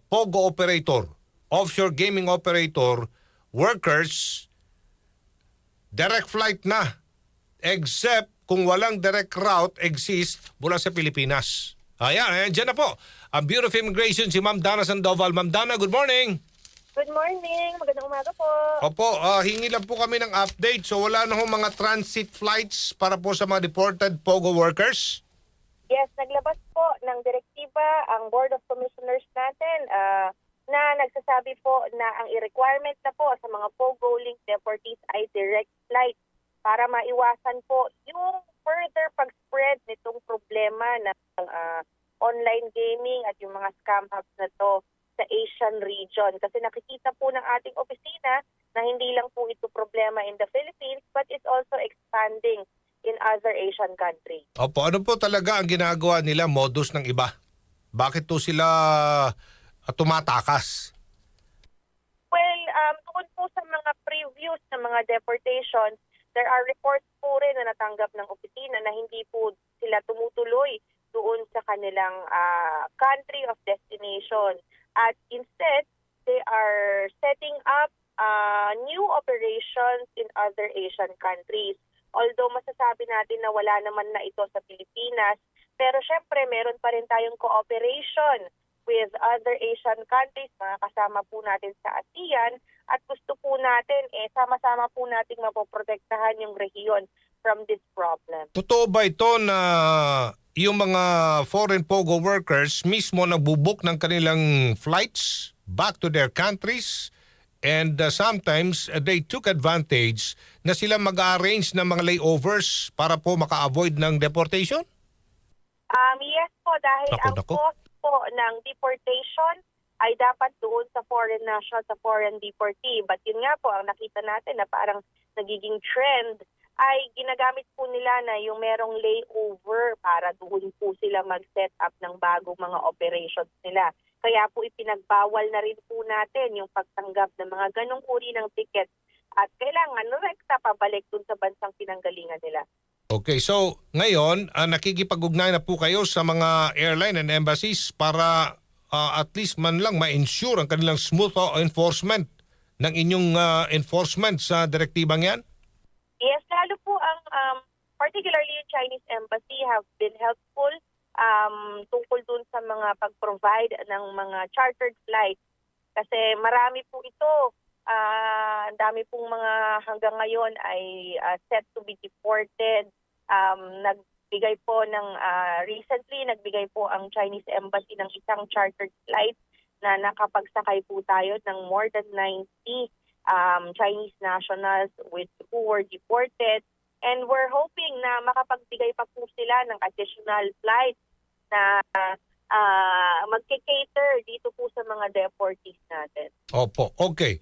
POGO operator, offshore gaming operator, workers, direct flight na. Except kung walang direct route exist mula sa Pilipinas. Ayan, dyan na po. Ang Bureau of Immigration, si Ma'am Dana Sandoval. Ma'am Dana, good morning. Good morning. Magandang umaga po. Opo, hingi lang po kami ng update. So wala na hong mga transit flights para po sa mga deported POGO workers? Yes, naglabas po ng direktiba ang Board of Commissioners natin na nagsasabi po na ang i-requirement na po sa mga POGO-linked deportees ay direct flight para maiwasan po yung further pag-spread nitong problema ng online gaming at yung mga scam hubs na to sa Asian region. Kasi nakikita po ng ating opisina na hindi lang po ito problema in the Philippines but it's also expanding in other Asian countries. Opo, ano po talaga ang ginagawa nila, modus ng iba? Bakit to sila tumatakas? Well, tungkol po sa mga previews ng mga deportations, there are reports po rin na natanggap ng opisina na hindi po sila tumutuloy doon sa kanilang country of destination. At instead, they are setting up new operations in other Asian countries. Although masasabi natin na wala naman na ito sa Pilipinas, pero syempre meron pa rin tayong cooperation with other Asian countries, mga kasama po natin sa ASEAN, at gusto po natin, sama-sama po nating mapoprotektahan yung rehiyon from this problem. Totoo ba ito na yung mga foreign POGO workers mismo nagbubook ng kanilang flights back to their countries? And sometimes they took advantage na sila mag-arrange ng mga layovers para po maka-avoid ng deportation? Yes po, dahil ang cost po ng deportation ay dapat doon sa foreign national, sa foreign deportee. But yun nga po, ang nakita natin na parang nagiging trend ay ginagamit po nila na yung merong layover para doon po sila mag-set up ng bagong mga operations nila. Kaya po ipinagbawal na rin po natin yung pagtanggap ng mga ganong uri ng tickets at kailangan rekta pabalik dun sa bansang pinanggalingan nila. Okay, so ngayon nakikipag-ugnay na po kayo sa mga airline and embassies para at least man lang ma-ensure ang kanilang smooth enforcement ng inyong enforcement sa direktibang yan? Yes, lalo po ang particularly yung Chinese embassy have been helpful tungkol dun sa mga pag-provide ng mga chartered flights. Kasi marami po ito. Ang dami pong mga hanggang ngayon ay set to be deported. Nagbigay po ng recently, nagbigay po ang Chinese embassy ng isang chartered flight na nakapagsakay po tayo ng more than 90 Chinese nationals who were deported. And we're hoping na makapagbigay pa po sila ng additional flights na magke-cater dito po sa mga deportees natin. Opo, okay.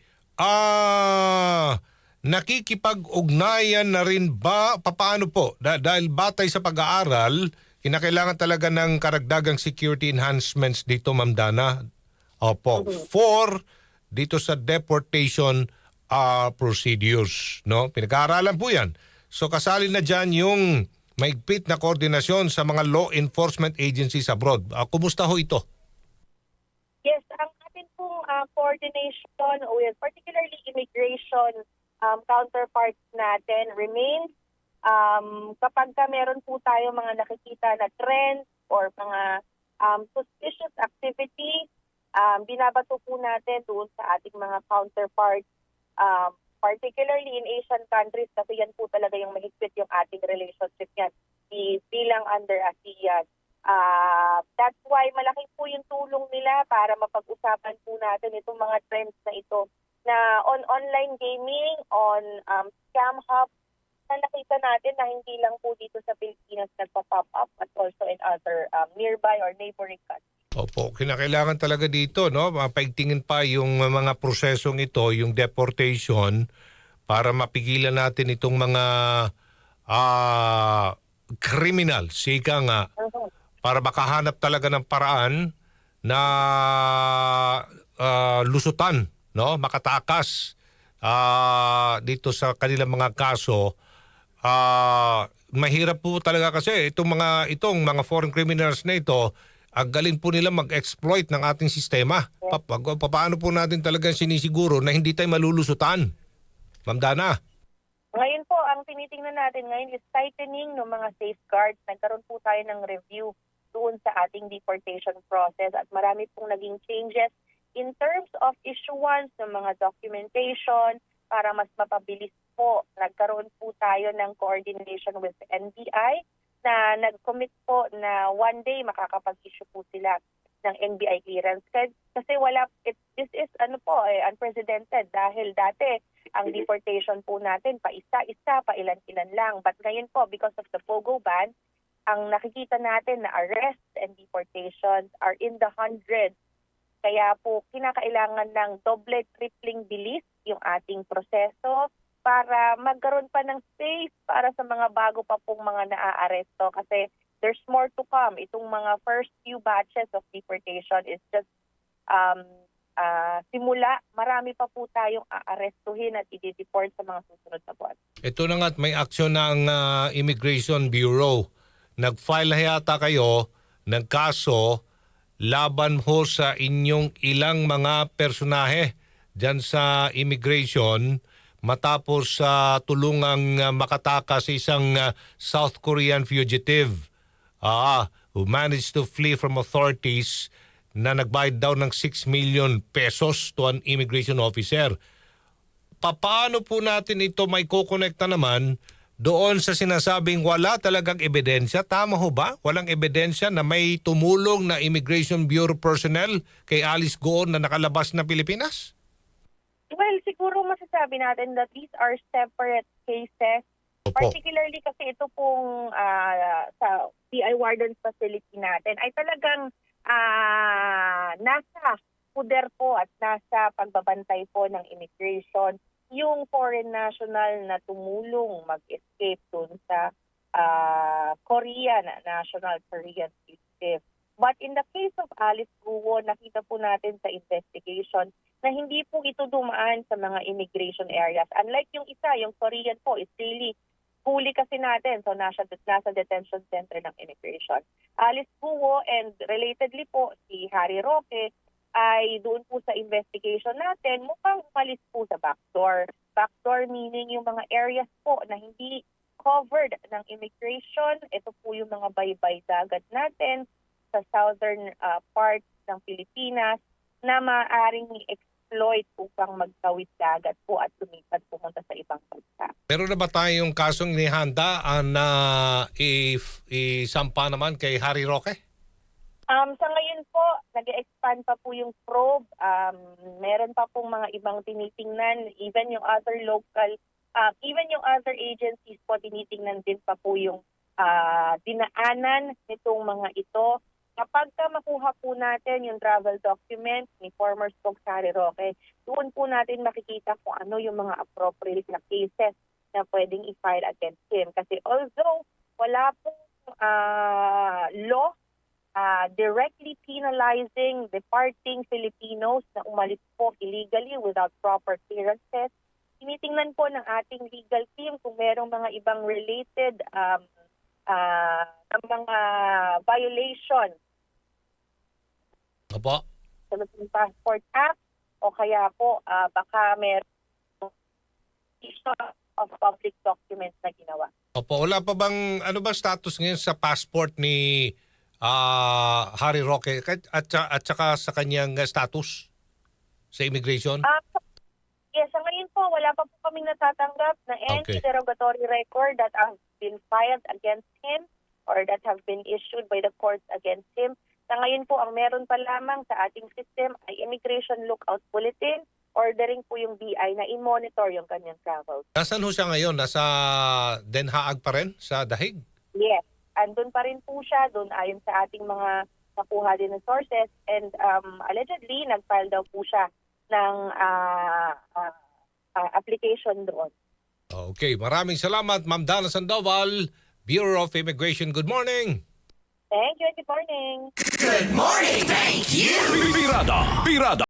Nakikipag-ugnayan na rin ba? Paano po? Dahil batay sa pag-aaral, kinakailangan talaga ng karagdagang security enhancements dito, Ma'am Dana. Opo, for dito sa deportation procedures. No? Pinag-aaralan po yan. So kasali na dyan yung maigpit na koordinasyon sa mga law enforcement agencies abroad. Kumusta ho ito? Yes, ang atin pong coordination with particularly immigration counterparts natin remains. Kapag meron po tayo mga nakikita na trend or mga suspicious activity, binabato po natin doon sa ating mga counterparts, particularly in Asian countries kasi yan po talaga yung mahigpit yung ating relationship yan bilang under ASEAN. That's why malaki po yung tulong nila para mapag-usapan po natin itong mga trends na ito na on online gaming, on scam hub, na nakita natin na hindi lang po dito sa Pilipinas nagpa-pop up but also in other nearby or neighboring countries. Opo, kinakailangan talaga dito, no? Paigtingin pa yung mga prosesong ito, yung deportation, para mapigilan natin itong mga criminal, sika nga, para makahanap talaga ng paraan na lusutan, no? Makatakas dito sa kanilang mga kaso. Mahirap po talaga kasi itong mga foreign criminals na ito ang galing po nila mag-exploit ng ating sistema. Paano po natin talagang sinisiguro na hindi tayo malulusutan? Ma'am Dana. Ngayon po, ang tinitingnan natin ngayon is tightening ng mga safeguards. Nagkaroon po tayo ng review doon sa ating deportation process at marami pong naging changes in terms of issuance ng mga documentation para mas mapabilis po. Nagkaroon po tayo ng coordination with the NBI na nag-commit po na one day makakapag-issue po sila ng NBI clearance. Kasi this is unprecedented dahil dati ang deportation po natin pa isa-isa, pa ilan-ilan lang. But ngayon po, because of the POGO ban, ang nakikita natin na arrests and deportations are in the hundreds. Kaya po, kinakailangan ng doble, tripling bilis yung ating proseso para magkaroon pa ng space para sa mga bago pa pong mga naaaresto. Kasi there's more to come. Itong mga first few batches of deportation is just simula. Marami pa po tayong aarestuhin at i-deport sa mga susunod na buwan. Ito na nga't may aksyon ng Immigration Bureau. Nag-file na yata kayo ng kaso laban ho sa inyong ilang mga personahe dyan sa immigration matapos sa tulungang makatakas sa isang South Korean fugitive who managed to flee from authorities na nagbayad daw ng 6 million pesos to an immigration officer. Paano po natin ito may kukonekta naman doon sa sinasabing wala talagang ebidensya? Tama ho ba? Walang ebidensya na may tumulong na Immigration Bureau personnel kay Alice Goon na nakalabas na Pilipinas? Well, siguro masasabi natin that these are separate cases. Opo. Particularly kasi ito pong sa PI Warden's facility natin ay talagang nasa puder po at nasa pagbabantay po ng immigration yung foreign national na tumulong mag-escape dun sa National Korean fugitive. But in the case of Alice Guo, nakita po natin sa investigation na hindi po ito dumaan sa mga immigration areas. Unlike yung isa, yung Korean po, is really huli kasi natin. So nasa detention center ng immigration. Alice Guo and relatedly po si Harry Roque ay doon po sa investigation natin mukhang umalis po sa backdoor. Backdoor meaning yung mga areas po na hindi covered ng immigration. Ito po yung mga baybay dagat natin sa southern parts ng Pilipinas na maaaring i-exploit upang magtawid dagat po at lumipat pumunta sa ibang bansa. Meron na ba tayong kasong inihanda na isampa naman kay Harry Roque? Sa ngayon po, nag-expand pa po yung probe. Meron pa pong mga ibang tinitingnan. Even yung other agencies po, tinitingnan din pa po yung dinaanan nitong mga ito. Kapag makuha po natin yung travel document ni former Spokesman Harry Roque, doon po natin makikita kung ano yung mga appropriate na cases na pwedeng i-file against him. Kasi although wala pong law directly penalizing departing Filipinos na umalis po illegally without proper clearances, tinitingnan po ng ating legal team kung merong mga ibang related mga violation Opo. sa Philippine Passport Act o kaya po baka merong issue of public documents na ginawa. Opo, wala pa bang ano ba status ngayon sa passport ni Harry Roque at saka sa kanyang status sa immigration? Yes, sa ngayon po, wala pa po kaming natatanggap na any derogatory record that have been filed against him or that have been issued by the courts against him. Sa ngayon po, ang meron pa lamang sa ating system ay Immigration Lookout Bulletin, ordering po yung BI na i-monitor yung kanyang travel. Nasaan ho siya ngayon? Nasa Den Haag pa rin? Sa Dahig? Yes. Andun pa rin po siya, doon ayon sa ating mga nakuha din ng sources. And allegedly, nag-file daw po siya ng application doon. Okay, maraming salamat Ma'am Dana Sandoval, Bureau of Immigration. Good morning! Thank you. Good morning. Good morning. Thank you. Pirada.